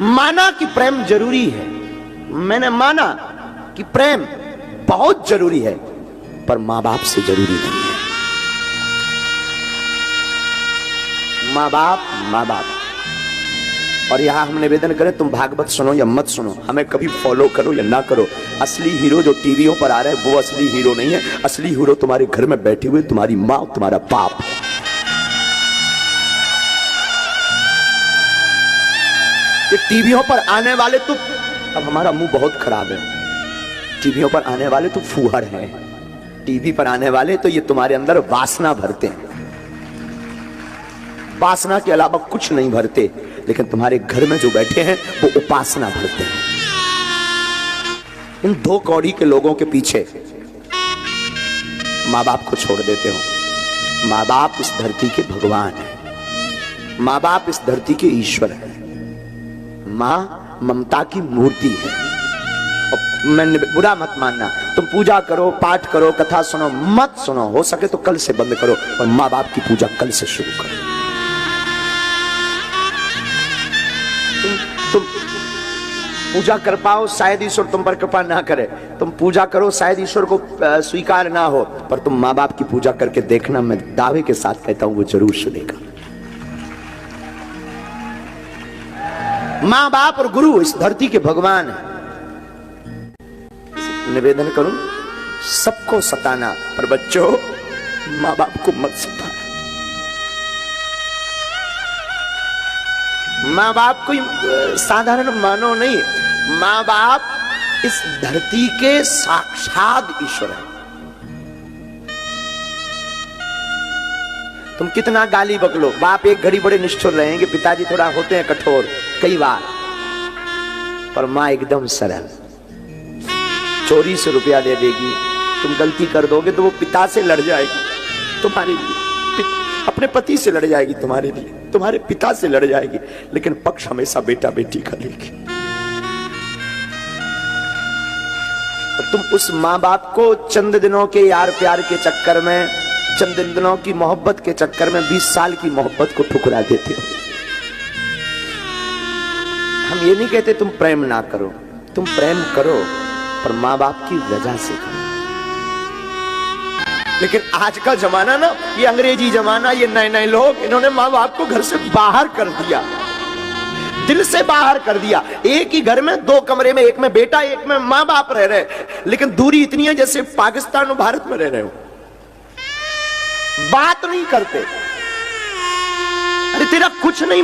माना कि प्रेम जरूरी है, मैंने माना कि प्रेम बहुत जरूरी है, पर मां बाप से जरूरी नहीं है। मां बाप। और यहां हम निवेदन करें, तुम भागवत सुनो या मत सुनो, हमें कभी फॉलो करो या ना करो, असली हीरो जो टीवियों पर आ रहे हैं वो असली हीरो नहीं है। असली हीरो तुम्हारे घर में बैठे हुए तुम्हारी मां, तुम्हारा बाप है। ये टीवियों पर आने वाले तो, अब हमारा मुंह बहुत खराब है, टीवियों पर आने वाले तो फूहड़ हैं, टीवी पर आने वाले तो ये तुम्हारे अंदर वासना भरते हैं, वासना के अलावा कुछ नहीं भरते। लेकिन तुम्हारे घर में जो बैठे हैं वो उपासना भरते हैं। इन दो कौड़ी के लोगों के पीछे माँ बाप को छोड़ देते हो। माँ बाप इस धरती के भगवान हैं, माँ बाप इस धरती के ईश्वर हैं, माँ ममता की मूर्ति है। और मैं बुरा मत मानना, तुम पूजा करो, पाठ करो, कथा सुनो, मत सुनो, हो सके तो कल से बंद करो, और माँ बाप की पूजा कल से शुरू करो। तुम पूजा कर पाओ, शायद ईश्वर तुम पर कृपा ना करे, तुम पूजा करो, शायद ईश्वर को स्वीकार ना हो, पर तुम माँ बाप की पूजा करके देखना, मैं दावे के साथ कहता हूं वो जरूर सुनेगा। माँ बाप और गुरु इस धरती के भगवान है। निवेदन करूं, सबको सताना, पर बच्चों माँ बाप को मत सताना। माँ बाप कोई साधारण मानव नहीं, माँ बाप इस धरती के साक्षात ईश्वर है। तुम कितना गाली बकलो, बाप एक घड़ी बड़े निष्ठुर रहेंगे, पिताजी थोड़ा होते हैं कठोर कई बार, पर माँ एकदम सरल। चोरी से रुपया दे देगी, तुम गलती कर दोगे तो वो पिता से लड़ जाएगी तुम्हारे लिए, अपने पति से लड़ जाएगी तुम्हारे लिए, तुम्हारे पिता से लड़ जाएगी, लेकिन पक्ष हमेशा बेटा बेटी का लेगी। और तुम उस माँ बाप को चंद दिनों के यार प्यार के चक्कर में, चंद दिनों की मोहब्बत के चक्कर में 20 साल की मोहब्बत को ठुकरा देते हो। हम ये नहीं कहते तुम प्रेम ना करो, तुम प्रेम करो, पर माँ बाप की वजह से करो। लेकिन आज का जमाना ना, ये अंग्रेजी जमाना, ये नए नए लोग, इन्होंने माँ बाप को घर से बाहर कर दिया, दिल से बाहर कर दिया। एक ही घर में 2 कमरे में, एक में बेटा एक में माँ बाप रह रहे, लेकिन दूरी इतनी है जैसे पाकिस्तान और भारत में रह रहे हो, बात नहीं करते। अरे तेरा कुछ नहीं